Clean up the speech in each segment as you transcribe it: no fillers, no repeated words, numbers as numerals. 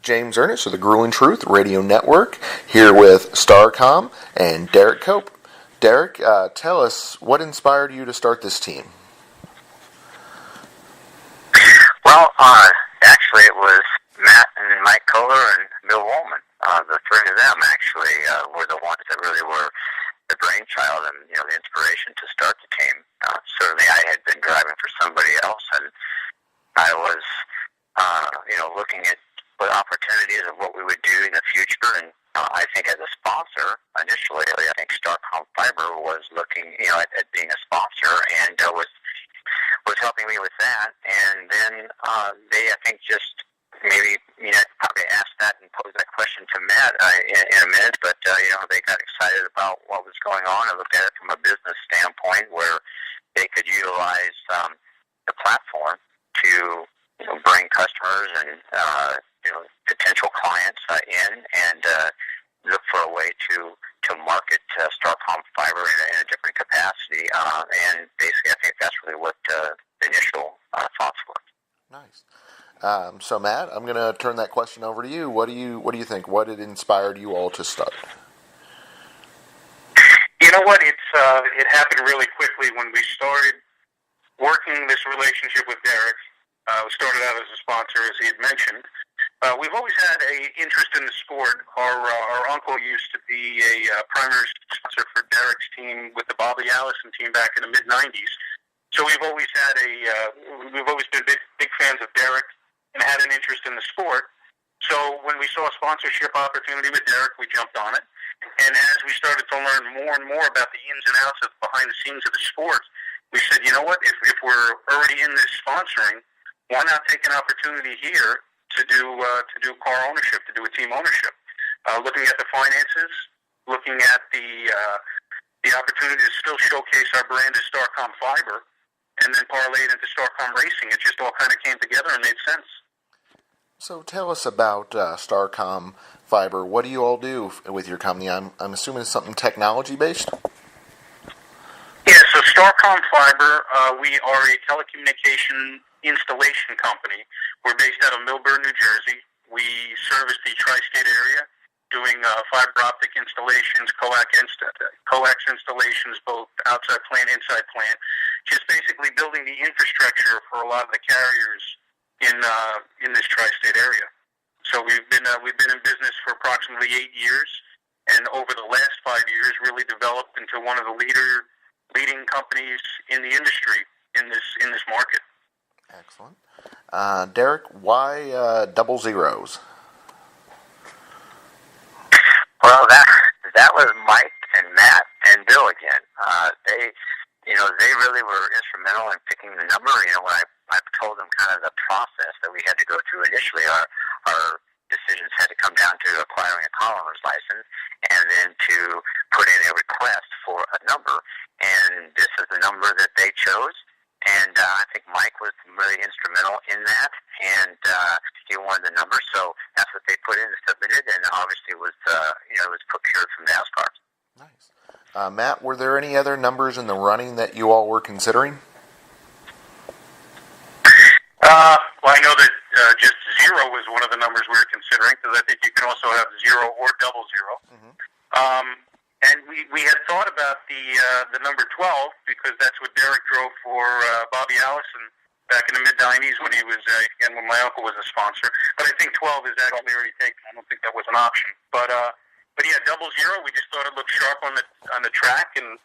James Ernest of the Grueling Truth Radio Network, here with StarCom and Derrick Cope. Derrick, tell us, what inspired you to start this team? Well, actually it was Matt and Mike Kohler and Bill Woolman. The three of them actually were the ones that really were the brainchild and the inspiration to start the team. Certainly I had been driving for somebody else, and I was looking at what opportunities of what we would do in the future. And I think as a sponsor, initially, I think StarCom Fiber was looking, at being a sponsor, and was helping me with that. And then they, I think, just maybe, I'd probably ask that and pose that question to Matt in a minute, but, they got excited about what was going on and looked at it from a business standpoint where they could utilize the platform to bring customers and potential clients in and look for a way to market StarCom Fiber in a different capacity. And basically, I think that's really what the initial thoughts were. Nice. So, Matt, I'm going to turn that question over to you. What do you think? What had inspired you all to start? You know what? It happened really quickly when we started working this relationship with Derrick. We started out as a sponsor, as he had mentioned. We've always had an interest in the sport. Our uncle used to be a primary sponsor for Derrick's team with the Bobby Allison team back in the mid-'90s. So we've always been big fans of Derrick and had an interest in the sport. So when we saw a sponsorship opportunity with Derrick, we jumped on it. And as we started to learn more and more about the ins and outs of behind the scenes of the sport, we said, you know what, if we're already in this sponsoring, why not take an opportunity here to do car ownership, to do a team ownership? Looking at the finances, looking at the opportunity to still showcase our brand as StarCom Fiber, and then parlay it into StarCom Racing. It just all kind of came together and made sense. So tell us about StarCom Fiber. What do you all do with your company? I'm assuming it's something technology-based? Yeah, so StarCom Fiber, we are a telecommunication installation company. We're based out of Millburn, New Jersey. We service the tri-state area, doing fiber optic installations, coax installations, both outside plant, inside plant. Just basically building the infrastructure for a lot of the carriers in this tri-state area. So we've been in business for approximately 8 years, and over the last 5 years, really developed into one of the leading companies in the industry in this market. Excellent. Derrick, why double zeros? Well, that was Mike and Matt and Bill again. They really were instrumental in picking the number. When I told them kind of the process that we had to go through initially, our decisions had to come down to acquiring a car owner's license and then to put in a request for a number. And this is the number that they chose. And I think Mike was really instrumental in that, and he wanted the number, so that's what they put in and submitted, and obviously it was procured from NASCAR. Nice. Matt, were there any other numbers in the running that you all were considering? Well, I know that just 0 was one of the numbers we were considering, because I think you can also have 0 or double zero. Mm-hmm. And we had thought about the number 12, because that's what Derrick drove for Bobby Allison back in the mid-'90s when he was, when my uncle was a sponsor. But I think 12 is actually already taken. I don't think that was an option. But yeah, double zero, we just thought it looked sharp on the track and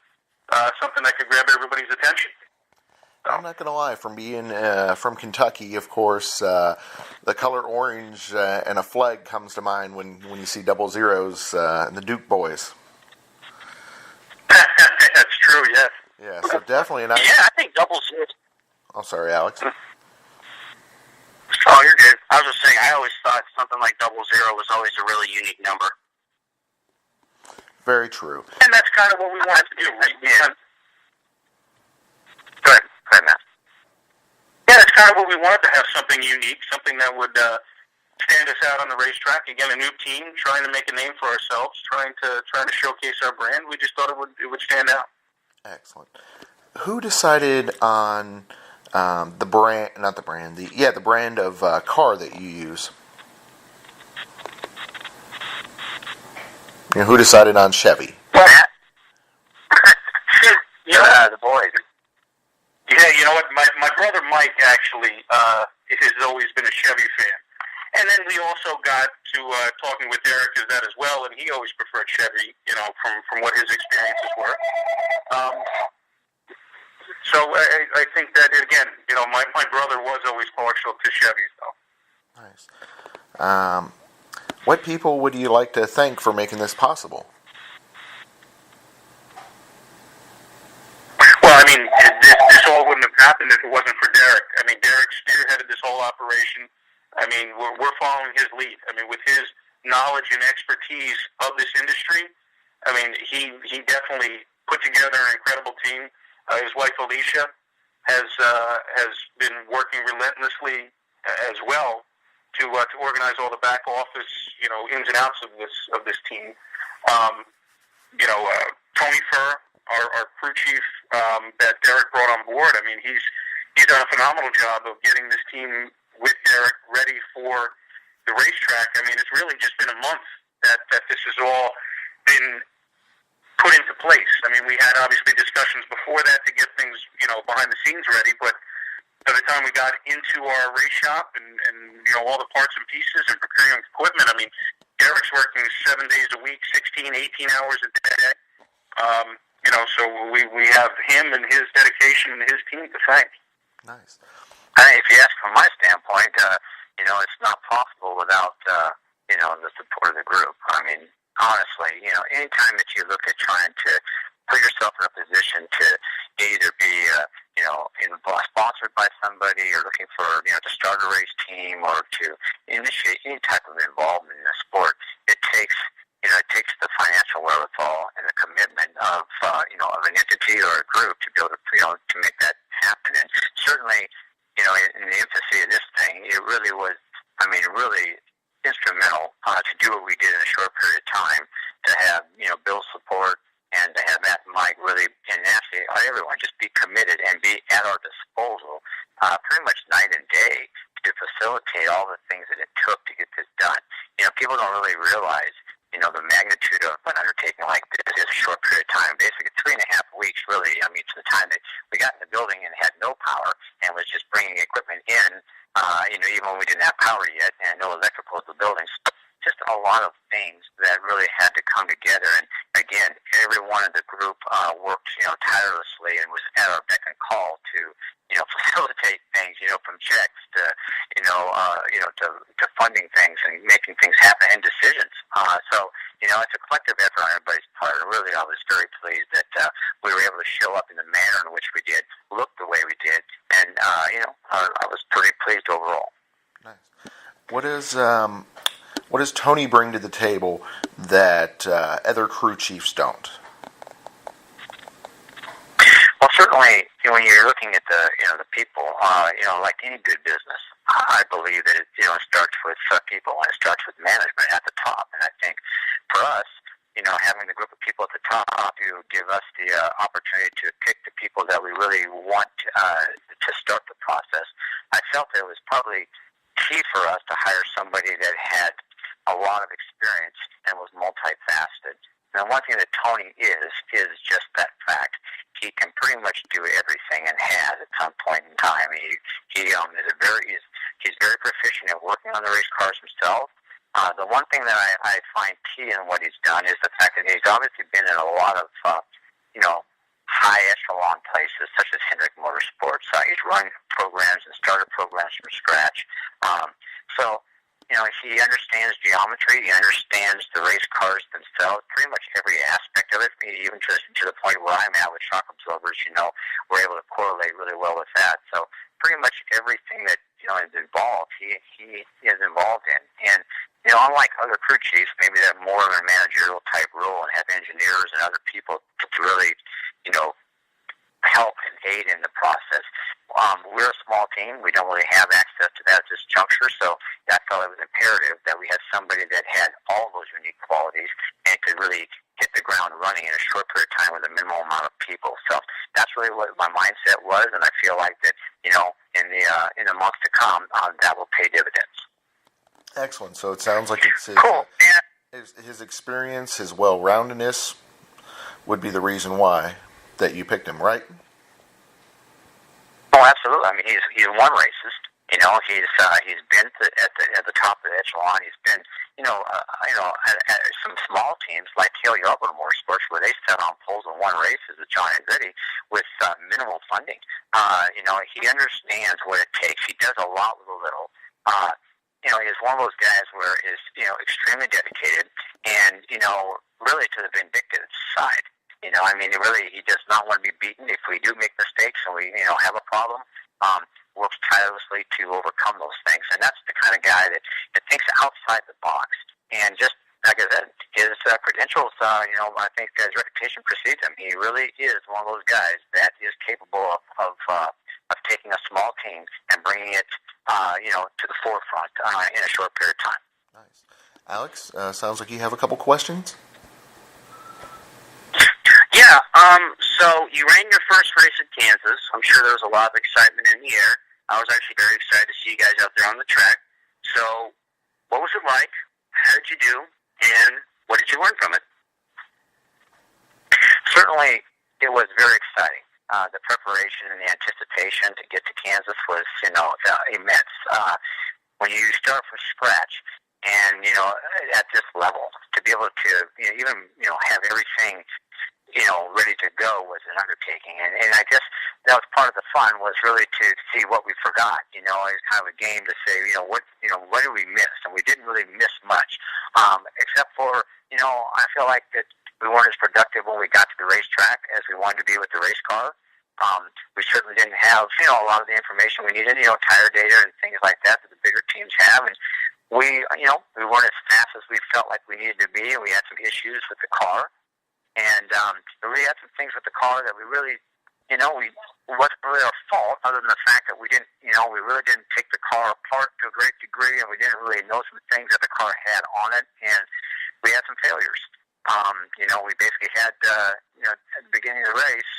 something that could grab everybody's attention. I'm not going to lie, from being from Kentucky, of course, the color orange and a flag comes to mind when you see double zeros and the Duke boys. That's true, yes. Yeah, so definitely. I think double zero. Oh, sorry, Alex. Oh, you're good. I was just saying, I always thought something like double zero was always a really unique number. Very true. And that's kind of what we wanted to do. Go ahead, Matt. Yeah, that's kind of what we wanted, to have something unique, something that would stand us out on the racetrack. Again, a new team, trying to make a name for ourselves, trying to showcase our brand. We just thought it would stand out. Excellent. Who decided on the brand of car that you use? Who decided on Chevy? Matt? The boys. Yeah, you know what? My brother Mike actually has always been a Chevy fan. And then we also got to talking with Derrick as that as well, and he always preferred Chevy, from what his experiences were. So I think that, again, my brother was always partial to Chevys, though. Nice. What people would you like to thank for making this possible? Well, I mean, this all wouldn't have happened if it wasn't for Derrick. I mean, Derrick spearheaded this whole operation. I mean, we're following his lead. I mean, with his knowledge and expertise of this industry, I mean, he definitely put together an incredible team. His wife Elyshia has been working relentlessly as well to organize all the back office, ins and outs of this team. Tony Furr, our crew chief that Derrick brought on board. I mean, he's done a phenomenal job of getting this team with Derrick ready for the racetrack. I mean, it's really just been a month that this has all been put into place. I mean, we had obviously discussions before that to get things, behind the scenes ready, but by the time we got into our race shop and all the parts and pieces and procuring equipment, I mean, Derrick's working 7 days a week, 16, 18 hours a day. So we have him and his dedication and his team to thank. Nice. If you ask from my standpoint, it's not possible without, the support of the group. I mean, honestly, anytime that you look at trying to put yourself in a position to either be, sponsored by somebody or looking for, to start a race team or to initiate any type of involvement in a sport, it takes the financial wherewithal and the commitment of an entity or a group to be able to, to make that happen. And certainly, in the infancy of this thing, it really was, really instrumental to do what we did in a short period of time, to have, Bill's support and to have Matt and Mike really, and actually everyone just be committed and be at our disposal pretty much night and day to facilitate all the things that it took to get this done. People don't really realize, the magnitude of an undertaking like this is a short period of time. Basically 3.5 weeks, really. I mean, to the time that we got in the building and had no power and was just bringing equipment in, even when we didn't have power yet and no electrical to the buildings. Just a lot of things that really had to come together. And again, every one of the group worked, tirelessly and was at our beck and call to, facilitate things, from checks to, to funding things and making things happen and decisions. So, it's a collective effort on everybody's part. Really, I was very pleased that we were able to show up in the manner in which we did, look the way we did, and, I was pretty pleased overall. Nice. What does Tony bring to the table that other crew chiefs don't? Well, certainly, when you're looking at the people, like any good business, I believe that it starts with people and it starts with management at the top. And I think for us, having the group of people at the top to give us the opportunity to pick the people that we really want to start the process, I felt that it was probably key for us to hire somebody that had a lot of experience and was multifaceted. Now, one thing that Tony is just that fact. He can pretty much do everything and has at some point in time. He's very proficient at working on the race cars himself. The one thing that I find key in what he's done is the fact that he's obviously been in a lot of high echelon places such as Hendrick Motorsports. He's run programs and started programs from scratch. So he understands geometry. He understands the race cars themselves, pretty much every aspect of it, even to the point where I'm at with shock absorbers. We're able to correlate really well with that. So pretty much everything that is involved, he is involved in. And unlike other crew chiefs, maybe that more of a managerial type role and have engineers and other people to really help and aid in the process. We're a small team. We don't really have access to that at this juncture, so I felt it was imperative that we had somebody that had all those unique qualities and could really hit the ground running in a short period of time with a minimal amount of people. So that's really what my mindset was, and I feel like that, in the months to come, that will pay dividends. Excellent. So it sounds like it's cool. His experience, his well-roundedness would be the reason why that you picked him, right? Oh, absolutely. I mean, he's won races. You know, he's been at the top of the echelon. He's been, at some small teams like Kohler Motorsports, where they sat on poles and won races with John Andretti with minimal funding. He understands what it takes. He does a lot with a little. He's one of those guys where is extremely dedicated and really to the vindictive side. He does not want to be beaten. If we do make mistakes and we have a problem, works tirelessly to overcome those things. And that's the kind of guy that thinks outside the box. And just like I said, his credentials, I think his reputation precedes him. He really is one of those guys that is capable of taking a small team and bringing it, to the forefront in a short period of time. Nice. Alex, sounds like you have a couple questions. Yeah, so you ran your first race at Kansas. I'm sure there was a lot of excitement in the air. I was actually very excited to see you guys out there on the track. So what was it like? How did you do? And what did you learn from it? Certainly, it was very exciting. The preparation and the anticipation to get to Kansas was, immense. When you start from scratch and, at this level, to be able to even have everything ready to go was an undertaking. And I guess that was part of the fun, was really to see what we forgot. It was kind of a game to say, what did we miss? And we didn't really miss much, except for, I feel like that we weren't as productive when we got to the racetrack as we wanted to be with the race car. We certainly didn't have, a lot of the information we needed, tire data and things like that the bigger teams have. And we weren't as fast as we felt like we needed to be, and we had some issues with the car. And we had some things with the car that we really, it wasn't really our fault, other than the fact that we didn't, we really didn't take the car apart to a great degree, and we didn't really know some things that the car had on it, and we had some failures. We basically had, at the beginning of the race,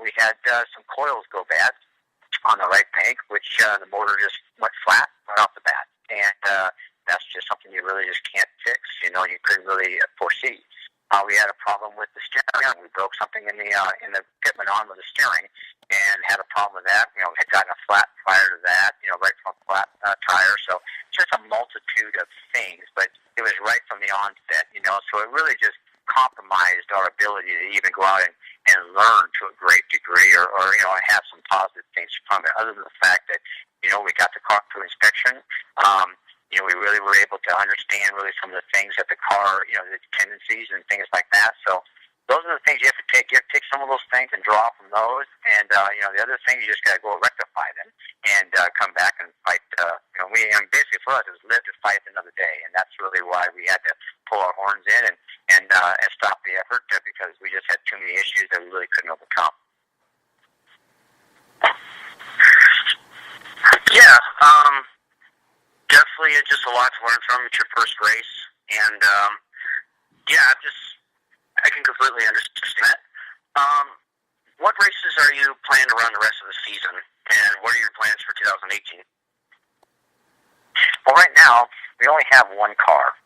we had some coils go bad on the right bank, which the motor just went flat right off the bat, and that's just something you really just can't fix. You couldn't really foresee. We had a problem with the steering. We broke something in the pitman arm of the steering, and had a problem with that. Had gotten a flat prior to that. Right from a flat tire. So just a multitude of things, but it was right from the onset. So it really just compromised our ability to even go out and learn to a great degree, or have some positive things from it. Other than the fact that we got the car through inspection. We really were able to understand really some of the things that the car, the tendencies and things like that. So those are the things you have to take. You have to take some of those things and draw from those. And, the other things, you just got to go rectify them and come back and fight. Basically for us, it was live to fight another day. And that's really why we had to pull our horns in and stop the effort, because we just had too many issues that we really couldn't overcome. Yeah, definitely just a lot to learn from. It's your first race, and I can completely understand that. What races are you planning to run the rest of the season, and what are your plans for 2018? Well, right now we only have one car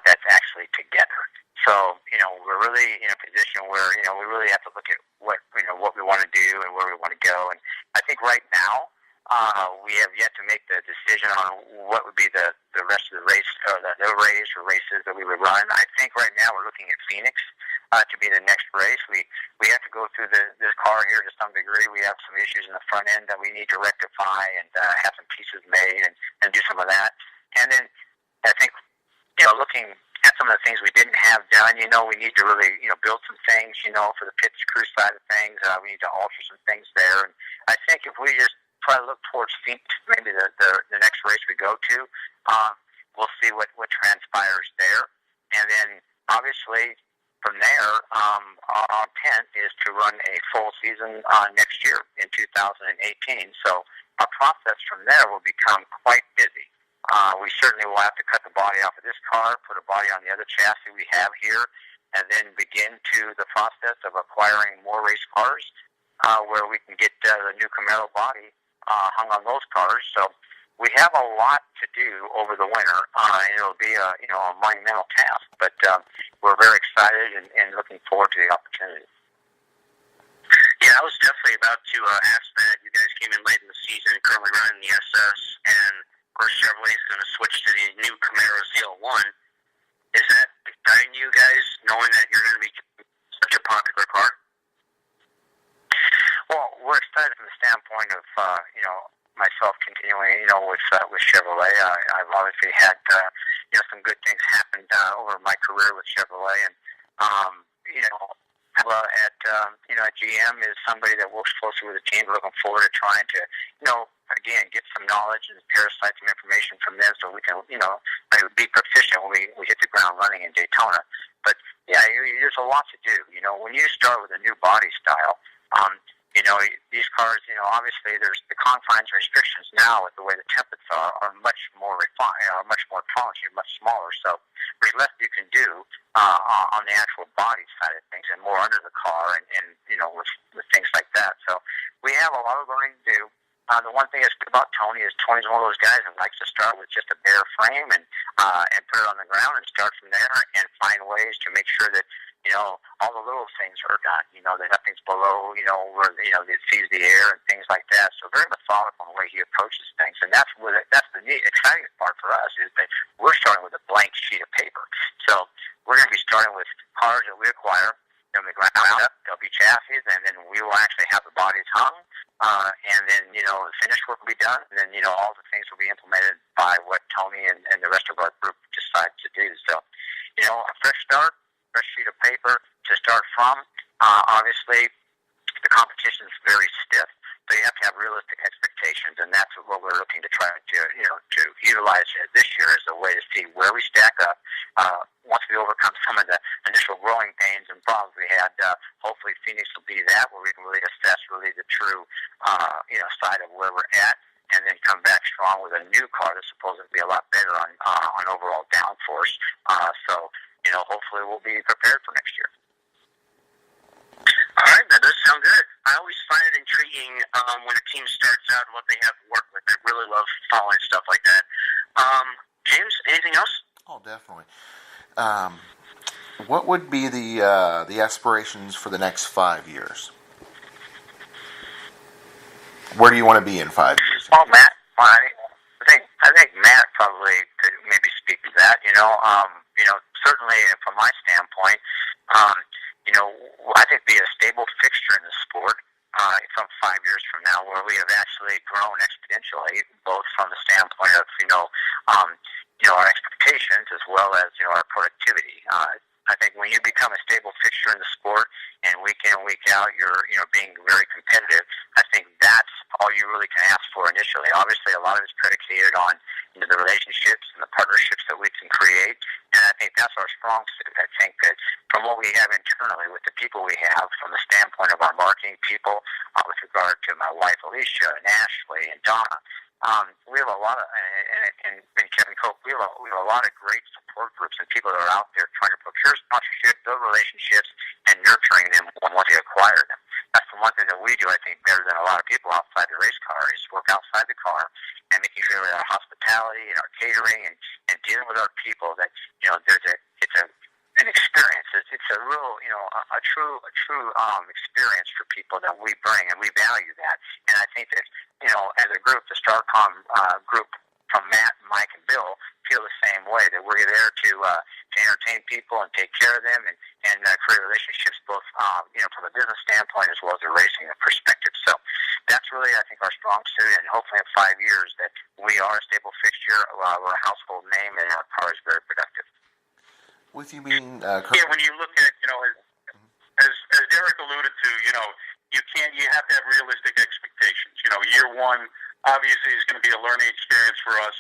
that's actually together. So we're really in a position where we really have to look at what we want to do and where we want to go. And I think right now, we have yet to make the decision on what would be the rest of the race, or the race or races that we would run. I think right now we're looking at Phoenix to be the next race. We have to go through this car here to some degree. We have some issues in the front end that we need to rectify and have some pieces made and do some of that. And then I think, looking at some of the things we didn't have done, we need to really, build some things, for the pits crew side of things. We need to alter some things there. And I think if we just try to look towards Phoenix, maybe the next race we go to, we'll see what transpires there. And then, obviously, from there, our intent is to run a full season next year in 2018. So our process from there will become quite busy. We certainly will have to cut the body off of this car, put a body on the other chassis we have here, and then begin to the process of acquiring more race cars, where we can get the new Camaro body hung on those cars. So we have a lot to do over the winter, and it'll be a monumental task. But we're very excited and looking forward to the opportunity. Yeah, I was definitely about to ask that. You guys came in late in the season, currently running the SS, and of course Chevrolet is going to switch to the new Camaro ZL1. Is that exciting you guys, knowing that you're going to be such a popular car? Well, we're excited from the standpoint of myself continuing with Chevrolet. I've obviously had some good things happen over my career with Chevrolet, and at GM is somebody that works closely with the team. We're looking forward to trying to again get some knowledge and parasite some information from them so we can be proficient when we hit the ground running in Daytona. But yeah, there's a lot to do. When you start with a new body style. These cars, obviously there's the confines and restrictions now with the way the templates are much more refined, much more polished, much smaller. So there's less you can do on the actual body side of things and more under the car and with things like that. So we have a lot of learning to do. The one thing that's good about Tony's one of those guys that likes to start with just a bare frame and put it on the ground and start from there and find ways to make sure that all the little things are done, that nothing's below, where, it sees the air and things like that. So very methodical in the way he approaches things. And that's the neat, exciting part for us is that we're starting with a blank sheet of paper. So we're going to be starting with cars that we acquire from the ground up. There'll be chassis, and then we will actually have the bodies hung. And then, the finish work will be done. And then, all the things will be implemented by what Tony and the rest of our group decide to do. So, a fresh start. Fresh sheet of paper to start from. Obviously, the competition is very stiff, so you have to have realistic expectations, and that's what we're looking to try to utilize this year as a way to see where we stack up. Once we overcome some of the initial growing pains and problems we had, hopefully Phoenix will be that where we can really assess the true side of where we're at. And then come back strong with a new car that's supposed to be a lot better on overall downforce. Hopefully we'll be prepared for next year. All right, that does sound good. I always find it intriguing when a team starts out and what they have to work with. I really love following stuff like that. James, anything else? Oh, definitely. What would be the aspirations for the next 5 years? Where do you want to be in 5 years? Well, Matt, I think Matt probably could maybe speak to that. Certainly from my standpoint, I think be a stable fixture in the sport from 5 years from now, where we have actually grown exponentially, both from the standpoint of our expectations as well as our productivity. I think when you become a stable fixture in the sport and week in and week out you're being very competitive, I think that's all you really can ask for initially. Obviously, a lot of it's predicated on the relationships and the partnerships that we can create, and I think that's our strong suit. I think that from what we have internally with the people we have, from the standpoint of our marketing people, with regard to my wife Elyshia and Ashley and Donna, we have a lot of, and Kevin Cope, we have a lot of great support groups and people that are out there trying to procure sponsorship, build relationships, and nurturing them once they acquire them. That's the one thing that we do, I think, better than a lot of people outside the race car, is work outside the car and making sure that our hospitality and our catering and dealing with our people that, it's an experience. It's a real, a true experience for people that we bring, and we value that. And I think that, as a group, the StarCom group from Matt, Mike, and Bill feel the same way, that we're there to entertain people and take care of them and create relationships both, from a business standpoint as well as a racing perspective. So that's really, I think, our strong suit, and hopefully in 5 years that we are a stable fixture, we're a household name, and our car is very productive. With you being when you look at as Derrick alluded to, you have to have realistic expectations. Year one obviously is going to be a learning experience for us.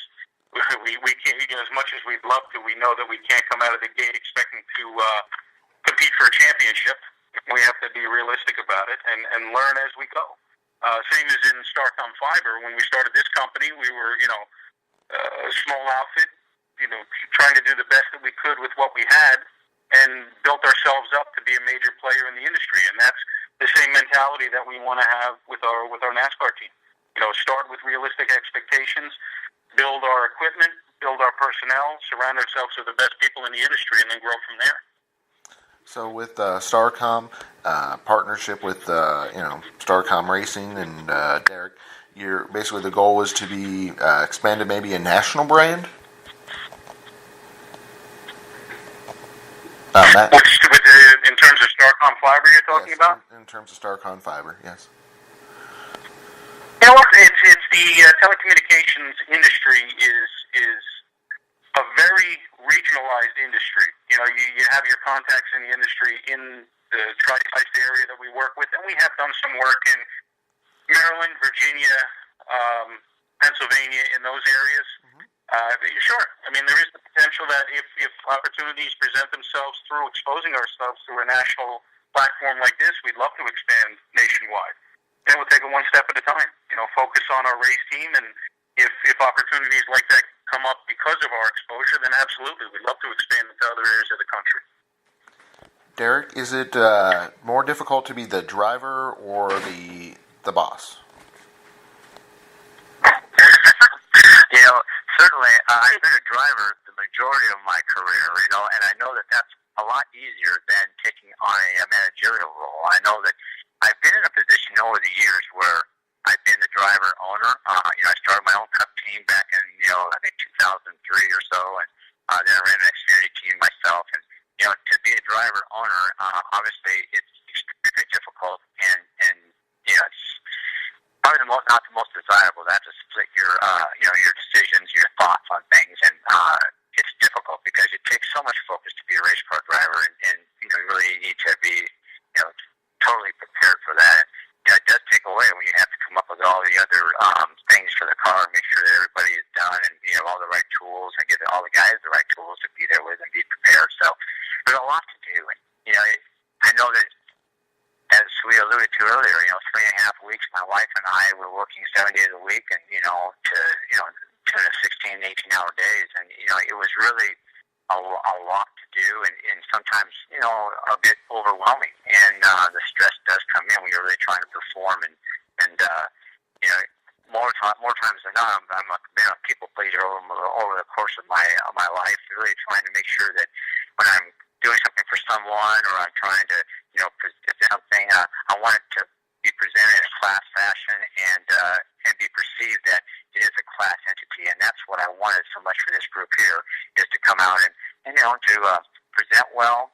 We can't, as much as we'd love to, we know that we can't come out of the gate expecting to compete for a championship. We have to be realistic about it and learn as we go. Same as in StarCom Fiber, when we started this company, we were a small outfit, trying to do the best that we could with what we had, and built ourselves up to be a major player in the industry. And that's the same mentality that we want to have with our NASCAR team. start with realistic expectations, build our equipment, build our personnel, surround ourselves with the best people in the industry, and then grow from there. So with StarCom, partnership with StarCom Racing and Derrick, basically the goal is to be expanded, maybe a national brand. Matt? In terms of StarCom Fiber, you're talking about? In terms of StarCom Fiber, yes. Well, it's the telecommunications industry is a very regionalized industry. You have your contacts in the industry in the Tri-Coast area that we work with, and we have done some work in Maryland, Virginia, Pennsylvania, in those areas. Sure. I mean, there is the potential that if opportunities present themselves through exposing ourselves through a national platform like this, we'd love to expand nationwide. And we'll take it one step at a time. Focus on our race team, and if opportunities like that come up because of our exposure, then absolutely, we'd love to expand into other areas of the country. Derrick, is it more difficult to be the driver or the boss? Certainly, I've been a driver the majority of my career, and I know that that's a lot easier than taking on a managerial role. I know that I've been in a position over the years where I've been the driver owner. I started my own cup team back in, I think 2003 or so, and then I ran an Xfinity team myself. And, to be a driver owner, obviously it's extremely difficult, and it's probably not the most desirable to have to split your decisions, your thoughts on things, and it's difficult because it takes so much focus to be a race car driver, and you really need to be, totally prepared for that. It does take away when you have to come up with all the other things for the car, make sure that everybody is done, and all the right tools, and give all the guys the right tools to be there with and be prepared. So there's a lot to do, and I know that, as we alluded to earlier, 3.5 weeks, my wife and I were working 7 days a week, and to 16, 18-hour days, and it was really a lot to do, and sometimes a bit overwhelming, and the stress does come in when you're really trying to perform, and more times than not, I'm a people pleaser over the course of my life, really trying to make sure that when I'm doing something for someone, or I'm trying to present something, I want it to be presented in a class fashion, and be perceived that it is a class entity, and that's what I wanted so much for this group here, is to come out and to present well,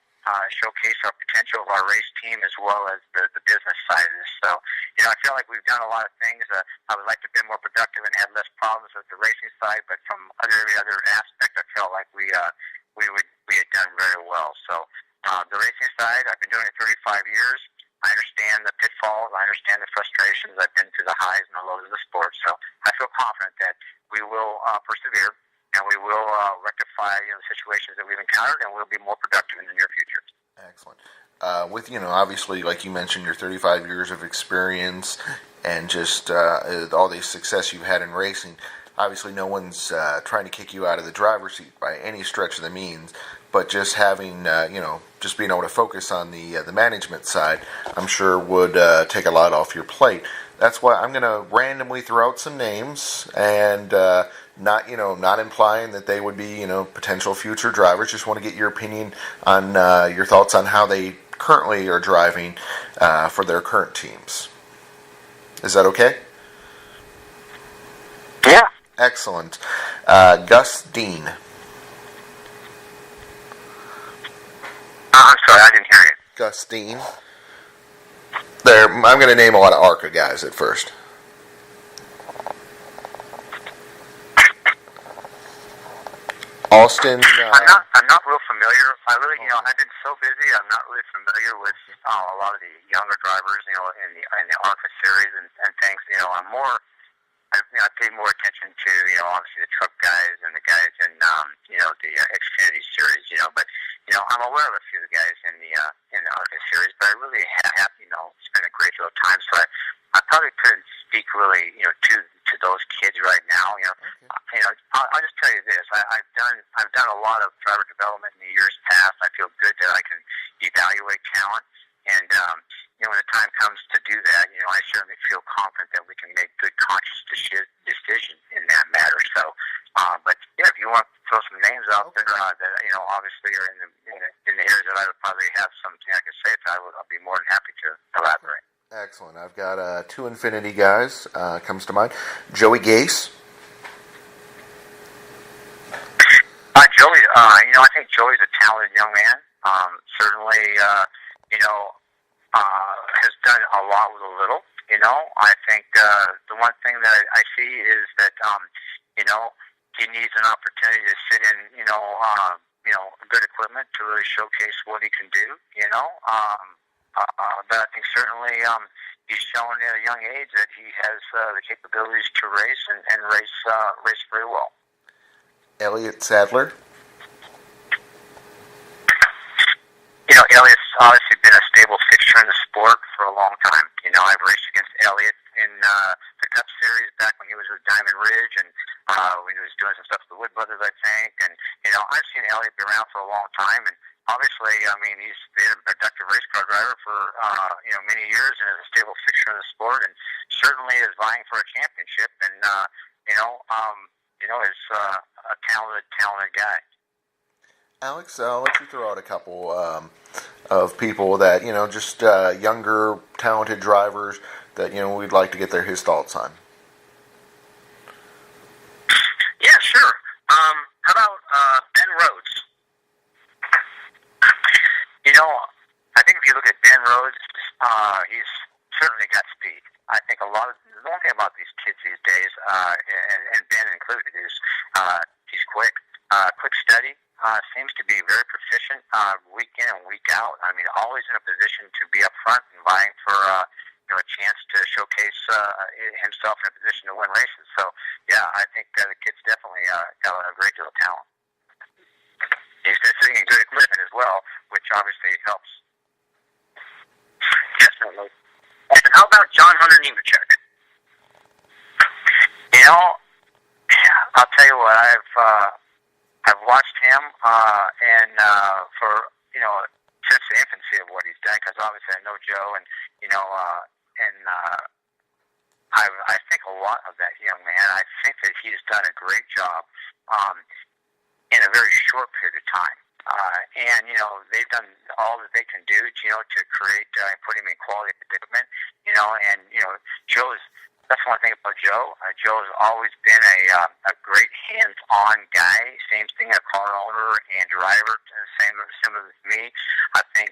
showcase our potential of our race team, as well as the business side of this. So, I feel like we've done a lot of things. I would like to be more productive and have less problems with the racing side, but from every other aspect, I felt like we had done very well. So, the racing side, I've been doing it 35 years. I understand the pitfalls. I understand the frustrations. I've been through the highs and the lows of the sport. So I feel confident that we will persevere, and we will rectify the situations that we've encountered, and we'll be more productive in the near future. Excellent. With obviously, like you mentioned, your 35 years of experience and just all the success you've had in racing. Obviously, no one's trying to kick you out of the driver's seat by any stretch of the means, but just having, just being able to focus on the management side, I'm sure would take a lot off your plate. That's why I'm going to randomly throw out some names, and not implying that they would be, potential future drivers. Just want to get your opinion on your thoughts on how they currently are driving for their current teams. Is that okay? Yeah. Excellent. Gus Dean. I'm sorry, I didn't hear you. Gus Dean. I'm going to name a lot of ARCA guys at first. Austin. I'm not real familiar. I've been so busy. I'm not really familiar with a lot of the younger drivers, in the ARCA series and things. I pay more attention to, obviously the truck guys and the guys in, the Xfinity series, but, I'm aware of a few of the guys in the ARCA series, but I really have, spent a great deal of time, so I probably couldn't speak really, to those kids right now, Okay. I'll just tell you this, I've done a lot of driver development in the years past. I feel good that I can evaluate talent, and, when the time comes to do that, I certainly feel confident that we can make good, conscious decisions in that matter. So, but yeah, if you want to throw some names out there that obviously are in the areas that I would probably have something I could say, I'll be more than happy to elaborate. Excellent. I've got two Infinity guys comes to mind. Joey Gase. Joey, I think Joey's a talented young man. Certainly, has done a lot with a little. I think the one thing that I see is that he needs an opportunity to sit in good equipment to really showcase what he can do. But I think certainly he's shown at a young age that he has the capabilities to race and race very well. Elliott Sadler. Elliott's obviously been a stable fixture in the sport for a long time. I've raced against Elliott in the Cup Series back when he was with Diamond Ridge and when he was doing some stuff with the Wood Brothers, I think. And, I've seen Elliott be around for a long time. And obviously, he's been a productive race car driver for, many years and is a stable fixture in the sport and certainly is vying for a championship and, is a talented guy. Alex, I'll let you throw out a couple of people that, just younger, talented drivers that, we'd like to get his thoughts on. Yeah, sure. How about Ben Rhodes? I think if you look at Ben Rhodes, he's certainly got speed. I think the one thing about these kids these days, and Ben included, is he's quick, steady. Seems to be very proficient week in and week out. Always in a position to be up front and vying for a chance to showcase himself in a position to win races. So, yeah, I think the kid's definitely got a great deal of talent. He's been sitting in good equipment as well, which obviously helps. Definitely. And how about John Hunter Nemechek? I'll tell you what, I've watched him, and for since the infancy of what he's done, because obviously I know Joe, and I think a lot of that young man. I think that he's done a great job in a very short period of time. And they've done all that they can do, to create, put him in quality equipment, and Joe's. That's one thing about Joe. Joe has always been a great hands-on guy. Same thing, a car owner and driver. Similar to me. I think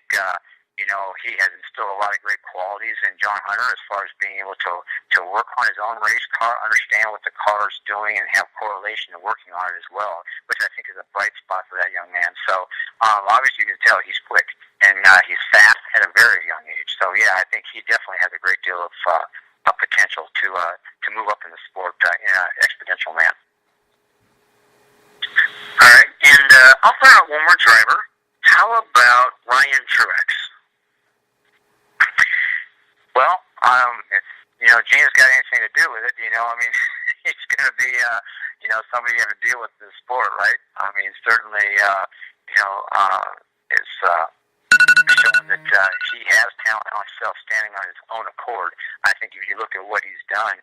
he has instilled a lot of great qualities in John Hunter as far as being able to work on his own race car, understand what the car is doing, and have correlation and working on it as well, which I think is a bright spot for that young man. So obviously you can tell he's quick and he's fast at a very young age. So yeah, I think he definitely has a great deal of potential to move up in the sport in an exponential manner. All right, and I'll throw out one more driver. How about Ryan Truex? Well, if Gene's got anything to do with it, he's going to be somebody you have to deal with in the sport, right? Certainly, it's showing that he has talent on himself, standing on his own accord. I think if you look at what he's done,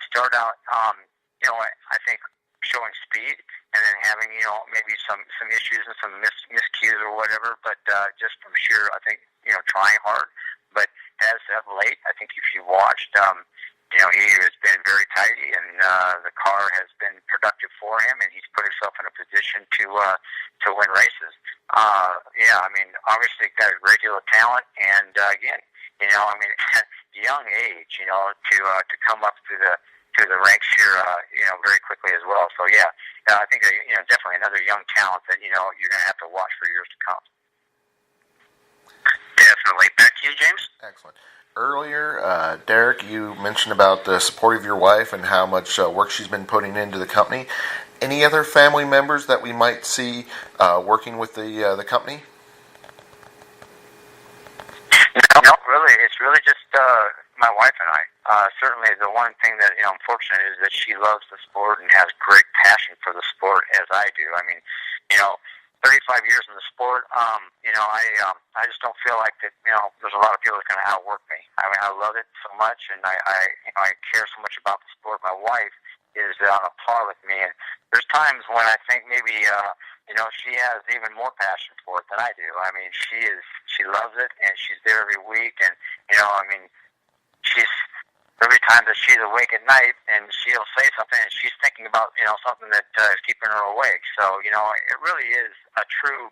start out, I think showing speed and then having, maybe some issues and some miscues or whatever, but just from sheer, I think, trying hard. But as of late, I think if you watched, he has been very tidy, and the car has been productive for him, and he's put himself in a position to win races. Obviously got a great deal of talent, and again, at a young age, to come up through the ranks here, very quickly as well. So yeah, I think definitely another young talent that you're going to have to watch for years to come. Definitely. Back to you, James. Excellent. Earlier, Derrick, you mentioned about the support of your wife and how much work she's been putting into the company. Any other family members that we might see working with the company? No, really. It's really just my wife and I. Certainly, the one thing that I'm fortunate is that she loves the sport and has great passion for the sport as I do. 35 35 years in the sport, I just don't feel like that. There's a lot of people that can outwork me. I mean, I love it so much, and I care so much about the sport. My wife is on a par with me, and there's times when I think maybe she has even more passion for it than I do. I mean, she loves it, and she's there every week, and she's every time that she's awake at night, and she'll say something, and she's thinking about something that is keeping her awake. So it really is a true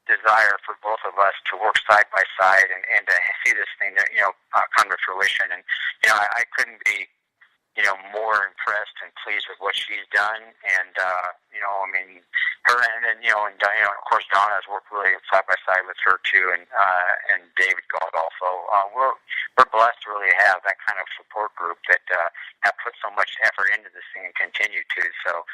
desire for both of us to work side by side and to see this thing that come to fruition. And I couldn't be more impressed and pleased with what she's done. And her and then and of course Donna has worked really side by side with her too, and David Gold also. We're blessed to really have that kind of support group that have put so much effort into this thing and continue to. So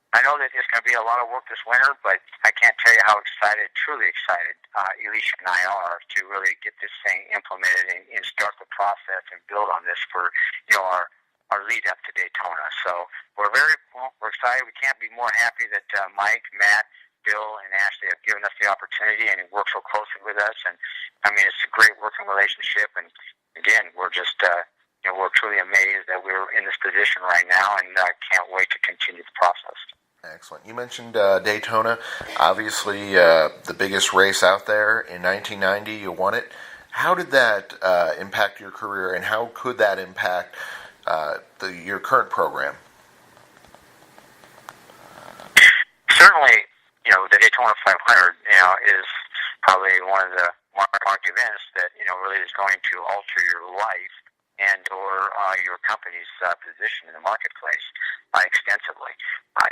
I know that it's going to be a lot of work this winter, but I can't tell you how excited, truly excited, Elyshia and I are to really get this thing implemented and start the process and build on this for our lead up to Daytona. So we're excited. We can't be more happy that Mike, Matt, Bill, and Ashley have given us the opportunity and work so closely with us. And I mean, it's a great working relationship. And again, we're just we're truly amazed that we're in this position right now, and can't wait to continue the process. Excellent. You mentioned Daytona, obviously the biggest race out there in 1990. You won it. How did that impact your career, and how could that impact your current program? Certainly, the Daytona 500, is probably one of the mark events that really is going to alter your life and or your company's position in the marketplace extensively.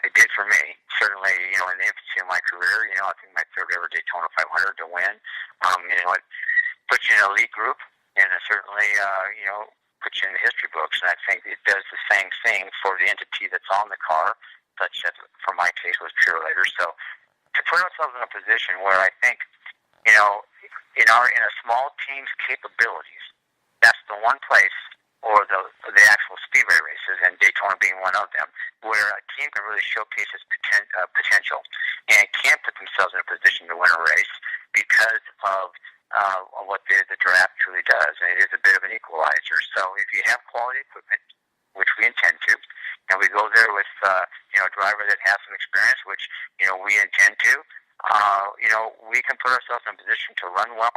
It did for me. Certainly, in the infancy of my career, I think my third ever Daytona 500 to win. It puts you in an elite group, and it certainly, puts you in the history books. And I think it does the same thing for the entity that's on the car, such as, for my case, was Chevorlet. So to put ourselves in a position where I think, in a small team's capabilities, that's the one place, or the actual speedway races, and Daytona being one of them, where a team can really showcase its potential and can put themselves in a position to win a race because of what the draft truly does, and it is a bit of an equalizer. So if you have quality equipment, which we intend to, and we go there with a driver that has some experience, which we intend to, we can put ourselves in a position to run well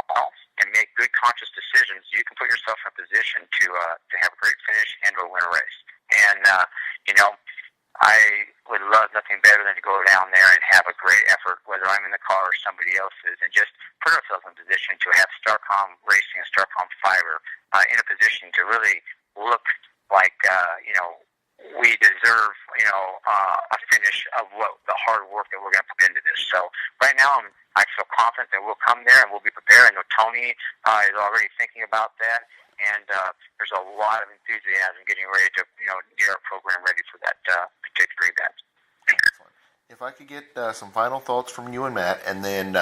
and make good conscious decisions. You can put yourself in a position to have a great finish and or win a race. And I would love nothing better than to go down there and have a great effort, whether I'm in the car or somebody else is, and just put ourselves in a position to have StarCom Racing and StarCom Fiber in a position to really look like we deserve a finish of what the hard work that we're going to put into this. So right now I feel confident that we'll come there and we'll be prepared. I know Tony is already thinking about that, and there's a lot of enthusiasm getting ready to get our program ready for that particular event. Excellent. If I could get some final thoughts from you and Matt, and then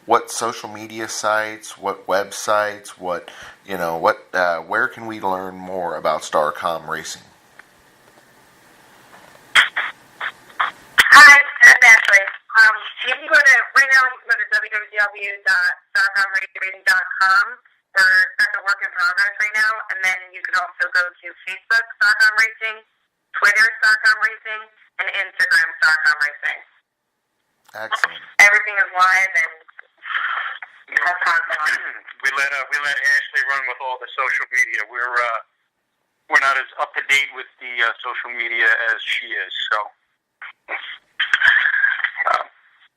what social media sites, what websites, where can we learn more about StarCom Racing? Hi, I'm Ashley. You can go to, right now, you can go to www.starcomracing.com. We're kind of work in progress right now, and then you can also go to Facebook, StarCom Racing, Twitter, StarCom Racing, and Instagram, StarCom Racing. Excellent. Everything is live and has content on it. We let Ashley run with all the social media. We're not as up to date with the social media as she is, so.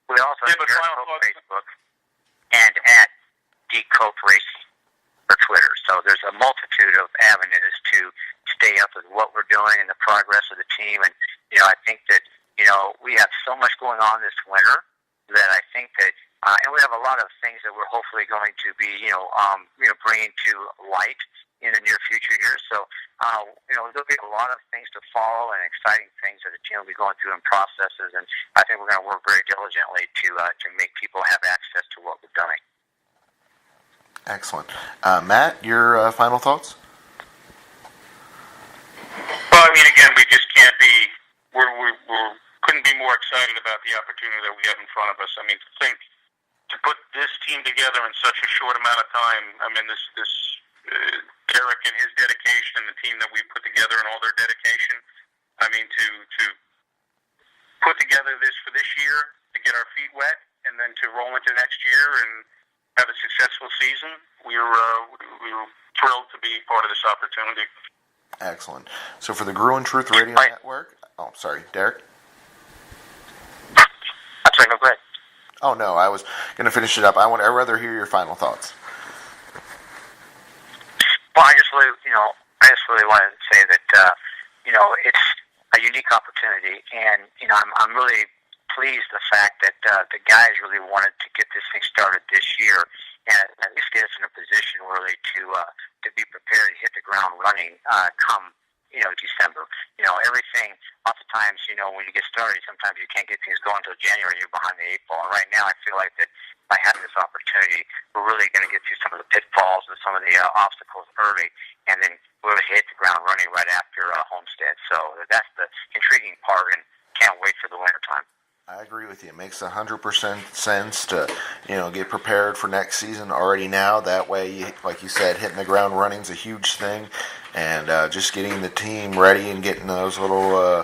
We also have Derrick Cope Facebook and at Cope Racing for Twitter. So there's a multitude of avenues to stay up with what we're doing and the progress of the team. And I think that we have so much going on this winter that I think that, and we have a lot of things that we're hopefully going to be bringing to light in the near future here. So there'll be a lot of things to follow and exciting things that the team will be going through in processes, and I think we're going to work very diligently to make people have access to what we're doing. Excellent. Matt, your final thoughts? Well, I mean, again, we just can't be. We couldn't couldn't be more excited about the opportunity that we have in front of us. I mean, to put this team together in such a short amount of time. I mean, this Derrick and his dedication, and the team that we put together and all their dedication. I mean, to put together this for this year, to get our feet wet, and then to roll into next year and have a successful season. We were thrilled to be part of this opportunity. Excellent. So for the Grew and Truth Radio Network, oh, sorry, Derrick? I'm sorry, no, go ahead. Oh, no, I was going to finish it up. I'd rather hear your final thoughts. Well, I just really wanted to say that, it's a unique opportunity, and, I'm really pleased the fact that the guys really wanted to get this thing started this year and at least get us in a position really to be prepared to hit the ground running come December. Everything, lots of times, when you get started, sometimes you can't get things going until January, you're behind the eight ball. And right now, I feel like that by having this opportunity, we're really going to get through some of the pitfalls and some of the obstacles early, and then we'll hit the ground running right after Homestead. So that's the intriguing part, and can't wait for the winter time. I agree with you. It makes 100% sense to, get prepared for next season already now. That way, like you said, hitting the ground running is a huge thing, and just getting the team ready and getting those little,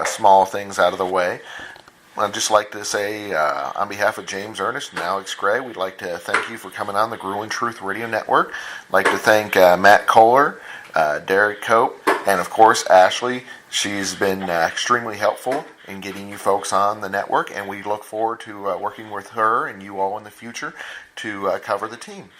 small things out of the way. I'd just like to say, on behalf of James Ernest and Alex Gray, we'd like to thank you for coming on the Grew and Truth Radio Network. I'd like to thank Matt Kohler, Derrick Cope, and of course Ashley. She's been extremely helpful in getting you folks on the network, and we look forward to working with her and you all in the future to cover the team.